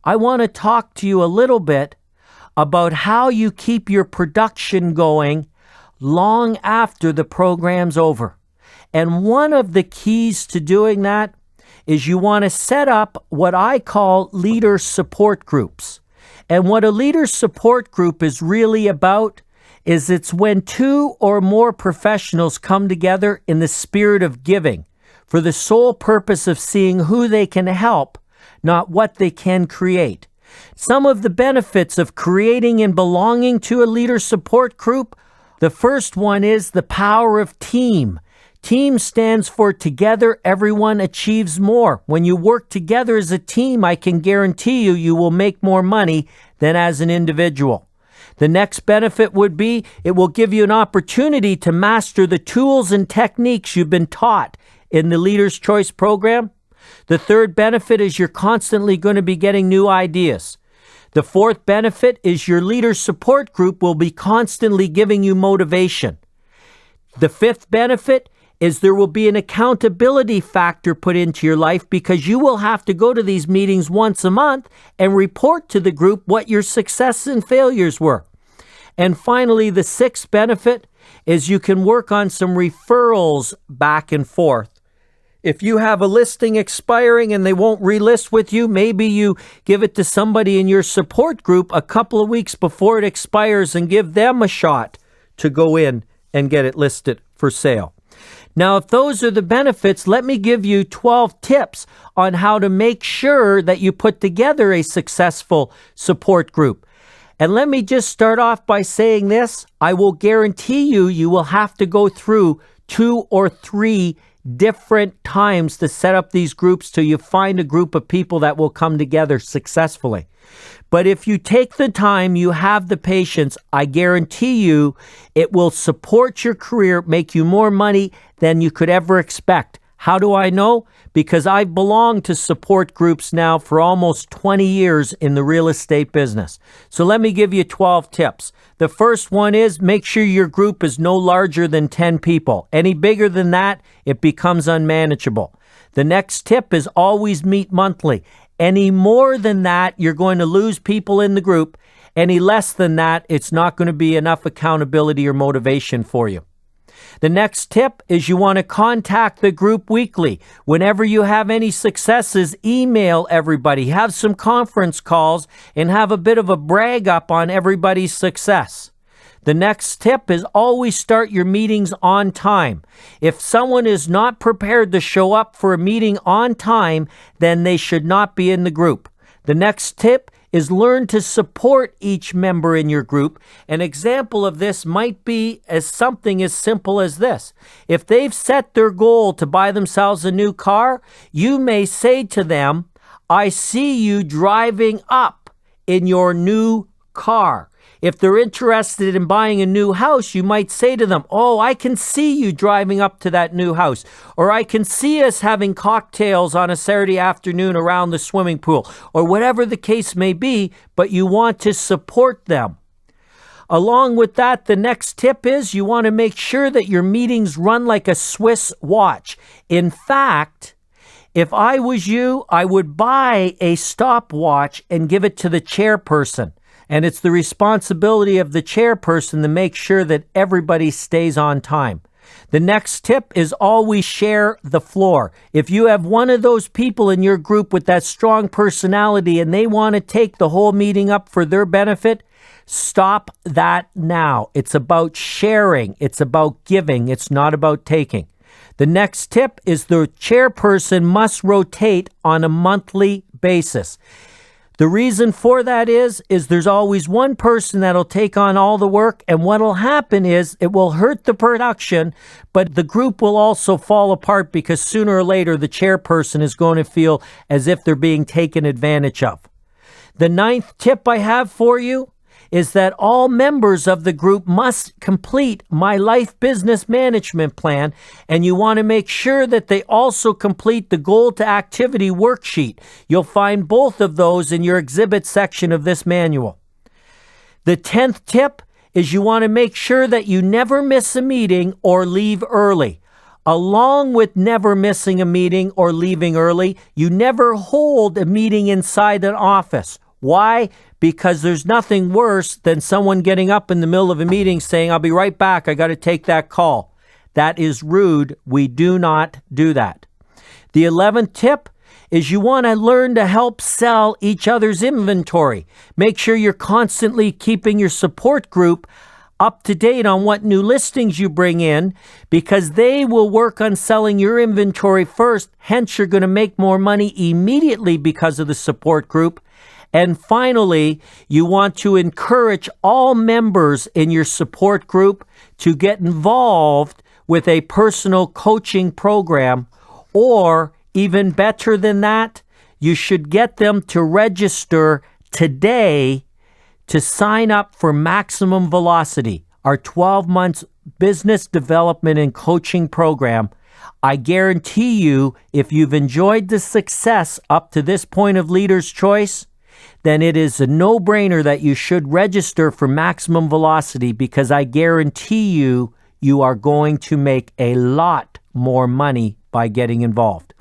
I want to talk to you a little bit about how you keep your production going long after the program's over. And one of the keys to doing that is you want to set up what I call leader support groups. And what a leader support group is really about is it's when two or more professionals come together in the spirit of giving for the sole purpose of seeing who they can help, not what they can create. Some of the benefits of creating and belonging to a leader support group, the first one is the power of team. Team stands for together, everyone achieves more. When you work together as a team, I can guarantee you will make more money than as an individual. The next benefit would be it will give you an opportunity to master the tools and techniques you've been taught in the Leader's Choice program. The third benefit is you're constantly going to be getting new ideas. The fourth benefit is your leader support group will be constantly giving you motivation. The fifth benefit is there will be an accountability factor put into your life because you will have to go to these meetings once a month and report to the group what your successes and failures were. And finally, the sixth benefit is you can work on some referrals back and forth. If you have a listing expiring and they won't relist with you, maybe you give it to somebody in your support group a couple of weeks before it expires and give them a shot to go in and get it listed for sale. Now, if those are the benefits, let me give you 12 tips on how to make sure that you put together a successful support group. And let me just start off by saying this. I will guarantee you will have to go through 2 or 3 different times to set up these groups till you find a group of people that will come together successfully. But if you take the time, you have the patience, I guarantee you it will support your career, make you more money than you could ever expect. How do I know? Because I've belonged to support groups now for almost 20 years in the real estate business. So let me give you 12 tips. The first one is make sure your group is no larger than 10 people. Any bigger than that, it becomes unmanageable. The next tip is always meet monthly. Any more than that, you're going to lose people in the group. Any less than that, it's not going to be enough accountability or motivation for you. The next tip is you want to contact the group weekly. Whenever you have any successes, email everybody, have some conference calls, and have a bit of a brag up on everybody's success. The next tip is always start your meetings on time. If someone is not prepared to show up for a meeting on time, then they should not be in the group. The next tip is learn to support each member in your group. An example of this might be as something as simple as this. If they've set their goal to buy themselves a new car, you may say to them, I see you driving up in your new car. If they're interested in buying a new house, you might say to them, oh, I can see you driving up to that new house. Or I can see us having cocktails on a Saturday afternoon around the swimming pool. Or whatever the case may be, but you want to support them. Along with that, the next tip is you want to make sure that your meetings run like a Swiss watch. In fact, if I was you, I would buy a stopwatch and give it to the chairperson. And it's the responsibility of the chairperson to make sure that everybody stays on time. The next tip is always share the floor. If you have one of those people in your group with that strong personality and they want to take the whole meeting up for their benefit, stop that now. It's about sharing. It's about giving. It's not about taking. The next tip is the chairperson must rotate on a monthly basis. The reason for that is there's always one person that'll take on all the work, and what'll happen is it will hurt the production, but the group will also fall apart because sooner or later the chairperson is going to feel as if they're being taken advantage of. The ninth tip I have for you is that all members of the group must complete my life business management plan, and you want to make sure that they also complete the goal to activity worksheet. You'll find both of those in your exhibit section of this manual. The 10th tip is you want to make sure that you never miss a meeting or leave early. Along with never missing a meeting or leaving early, you never hold a meeting inside an office. Why? Because there's nothing worse than someone getting up in the middle of a meeting saying, "I'll be right back, I got to take that call." That is rude. We do not do that. The 11th tip is you want to learn to help sell each other's inventory. Make sure you're constantly keeping your support group up to date on what new listings you bring in, because they will work on selling your inventory first. Hence, you're going to make more money immediately because of the support group. And finally, you want to encourage all members in your support group to get involved with a personal coaching program, or even better than that, you should get them to register today to sign up for Maximum Velocity, our 12 months business development and coaching program. I guarantee you, if you've enjoyed the success up to this point of Leader's Choice, then it is a no-brainer that you should register for Maximum Velocity, because I guarantee you, you are going to make a lot more money by getting involved.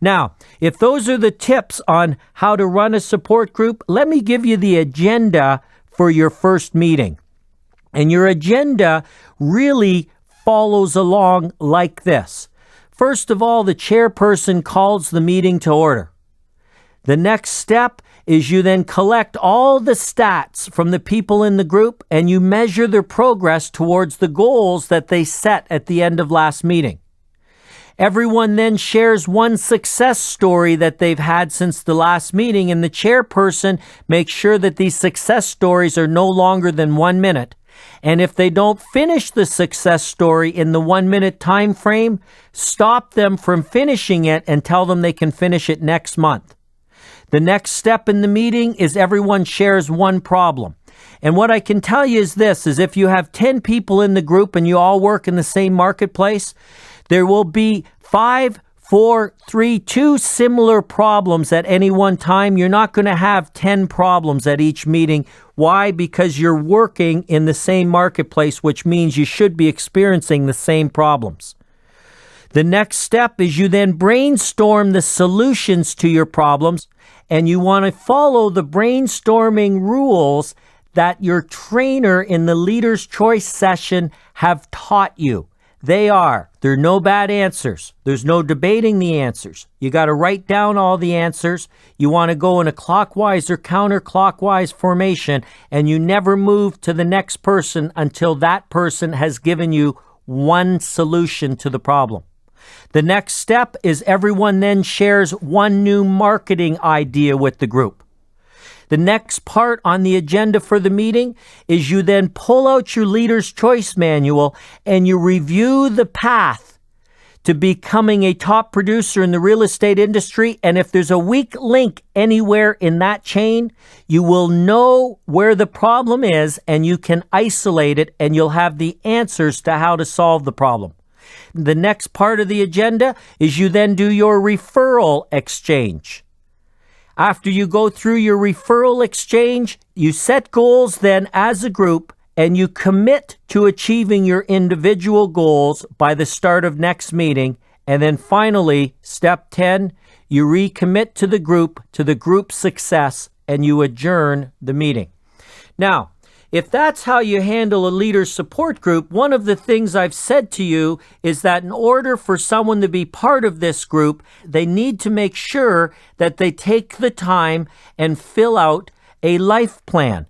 Now, if those are the tips on how to run a support group, let me give you the agenda for your first meeting. And your agenda really follows along like this. First of all, the chairperson calls the meeting to order. The next step is you then collect all the stats from the people in the group and you measure their progress towards the goals that they set at the end of last meeting. Everyone then shares one success story that they've had since the last meeting, and the chairperson makes sure that these success stories are no longer than 1 minute. And if they don't finish the success story in the 1 minute time frame, stop them from finishing it and tell them they can finish it next month. The next step in the meeting is everyone shares one problem. And what I can tell you is this, is if you have 10 people in the group and you all work in the same marketplace, there will be 5, 4, 3, 2 similar problems at any one time. You're not going to have 10 problems at each meeting. Why? Because you're working in the same marketplace, which means you should be experiencing the same problems. The next step is you then brainstorm the solutions to your problems, and you want to follow the brainstorming rules that your trainer in the Leader's Choice session have taught you. There are no bad answers. There's no debating the answers. You got to write down all the answers. You want to go in a clockwise or counterclockwise formation, and you never move to the next person until that person has given you one solution to the problem. The next step is everyone then shares one new marketing idea with the group. The next part on the agenda for the meeting is you then pull out your Leader's Choice manual and you review the path to becoming a top producer in the real estate industry. And if there's a weak link anywhere in that chain, you will know where the problem is and you can isolate it, and you'll have the answers to how to solve the problem. The next part of the agenda is you then do your referral exchange. After you go through your referral exchange, you set goals then as a group, and you commit to achieving your individual goals by the start of next meeting. And then finally, step 10, you recommit to the group success, and you adjourn the meeting. Now, if that's how you handle a leader support group, one of the things I've said to you is that in order for someone to be part of this group, they need to make sure that they take the time and fill out a life plan.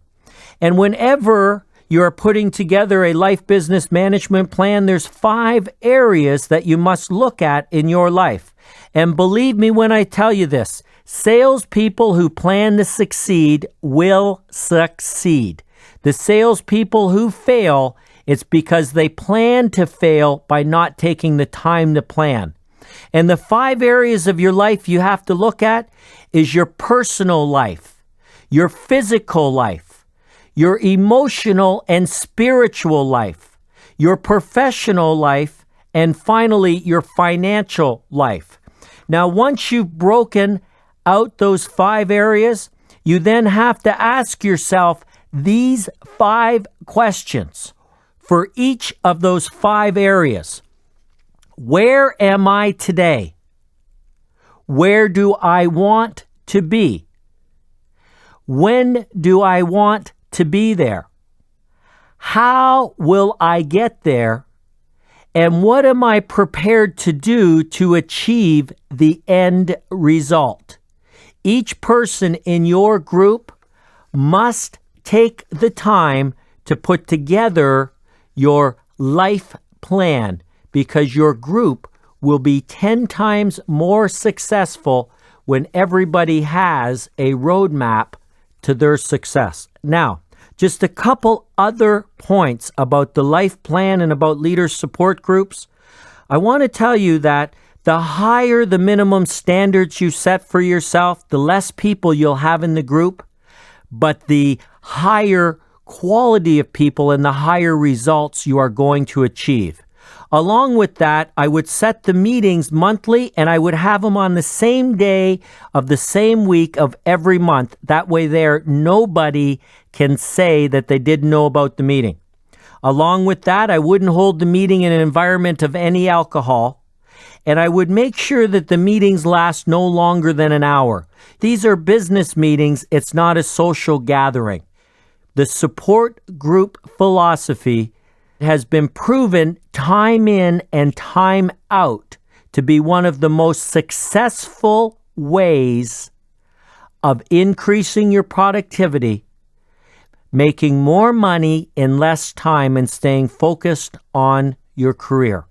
And whenever you're putting together a life business management plan, there's 5 areas that you must look at in your life. And believe me when I tell you this, salespeople who plan to succeed will succeed. The salespeople who fail, it's because they plan to fail by not taking the time to plan. And the 5 areas of your life you have to look at is your personal life, your physical life, your emotional and spiritual life, your professional life, and finally, your financial life. Now, once you've broken out those 5 areas, you then have to ask yourself these 5 questions for each of those 5 areas. Where am I today? Where do I want to be? When do I want to be there? How will I get there? And what am I prepared to do to achieve the end result? Each person in your group must take the time to put together your life plan, because your group will be 10 times more successful when everybody has a roadmap to their success. Now, just a couple other points about the life plan and about leader support groups. I want to tell you that the higher the minimum standards you set for yourself, the less people you'll have in the group, but the higher quality of people and the higher results you are going to achieve. Along with that, I would set the meetings monthly, and I would have them on the same day of the same week of every month. That way there, nobody can say that they didn't know about the meeting. Along with that, I wouldn't hold the meeting in an environment of any alcohol, and I would make sure that the meetings last no longer than an hour. These are business meetings. It's not a social gathering. The support group philosophy has been proven time in and time out to be one of the most successful ways of increasing your productivity, making more money in less time, and staying focused on your career.